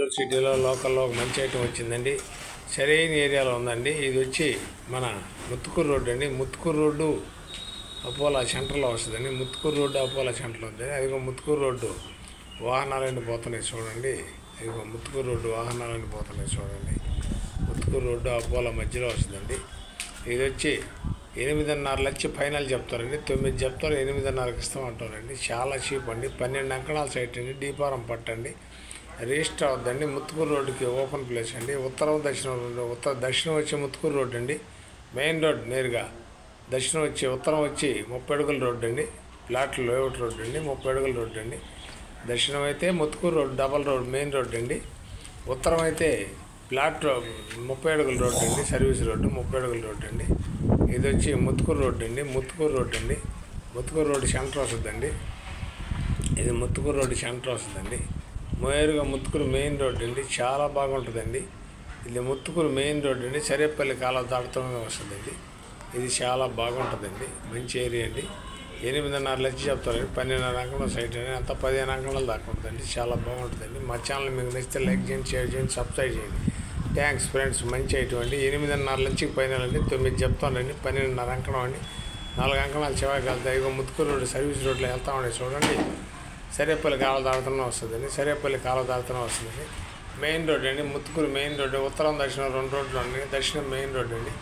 నెల్లూరు సిటీలో లోకల్లో ఒక మంచి ఐటమ్ వచ్చిందండి. సరైన ఏరియాలో ఉందండి. ఇది వచ్చి మన ముత్తుకూరు రోడ్డు అండి. ముత్తుకూరు రోడ్డు అపోలో సెంటర్లో వస్తుందండి. ముత్తుకూరు రోడ్డు అపోలో సెంటర్లో ఉంది. అదిగో ముత్తుకూరు రోడ్డు వాహనాలన్నీ పోతున్నాయి చూడండి. అదిగో ముత్తుకూరు రోడ్డు వాహనాలన్నీ పోతున్నాయి చూడండి. ముత్తుకూరు రోడ్డు అపోలో మధ్యలో వస్తుందండి. ఇది వచ్చి 8.5 లక్షలు ఫైనల్ చెప్తారండి. 9 చెప్తారు, 8.5కి ఇస్తామంటారండి. చాలా చీప్ అండి. 12 అంకణాల సైట్ అండి. డీపారం పట్టండి. రిజిస్టర్ అవుద్దండి. ముత్తుకూరు రోడ్డుకి ఓపెన్ ప్లేస్ అండి. ఉత్తరం దక్షిణం వచ్చి ముత్తుకూరు రోడ్డు అండి. మెయిన్ రోడ్ నేరుగా దక్షిణం వచ్చి ఉత్తరం వచ్చి 30 అడుగుల రోడ్డు అండి. ప్లాట్లు లేఅవుట్ రోడ్డు అండి. 30 అడుగుల రోడ్డు అండి. దక్షిణం అయితే Muthukuru road double road main road అండి. ఉత్తరం అయితే ప్లాట్ 30 అడుగుల రోడ్డు అండి. సర్వీస్ రోడ్డు 30 అడుగుల రోడ్డు అండి. ఇది వచ్చి ముత్తుకూరు రోడ్డు అండి. ముత్తుకూరు రోడ్డు అండి. ముత్తుకూరు రోడ్డు సెంటర్ వస్తుందండి. ఇది ముత్తుకూరు రోడ్డు సెంటర్ వస్తుందండి. నేరుగా ముత్తుకూరు మెయిన్ రోడ్డు అండి. చాలా బాగుంటుందండి. ఇది ముత్తుకూరు మెయిన్ రోడ్డు అండి. సరేపల్లి కాలువ దాటుతూనే వస్తుందండి. ఇది చాలా బాగుంటుందండి. మంచి ఏరియా అండి. 8.5 లక్షలు చెప్తారండి. 12 అంకణం సైట్ అండి. అంతా 15 అంకణాలు దాకా ఉంటుందండి. చాలా బాగుంటుందండి. మా ఛానల్ మీకు నచ్చితే లైక్ చేయండి, షేర్ చేయండి, సబ్స్క్రైబ్ చేయండి. Thanks friends. మంచి ఐటమ్ అండి. 8.5 లక్షకి పైన అండి. 9 చెప్తానండి. 12.5 అంకణం అండి. 4 అంకణాలు చివరికి వెళ్తాయి. ఇగో ముత్తుకూరు రోడ్డు సర్వీస్ రోడ్లో వెళ్తామండి చూడండి. సరేపల్లి కాలువ దాడుతూనే వస్తుందండి. సరేపల్లి కాలువ దాడుతూనే వస్తుందండి. మెయిన్ రోడ్ అండి. Muthukuru main road. ఉత్తరం దక్షిణం 2 రోడ్లు అండి. దక్షిణం మెయిన్ రోడ్డు అండి.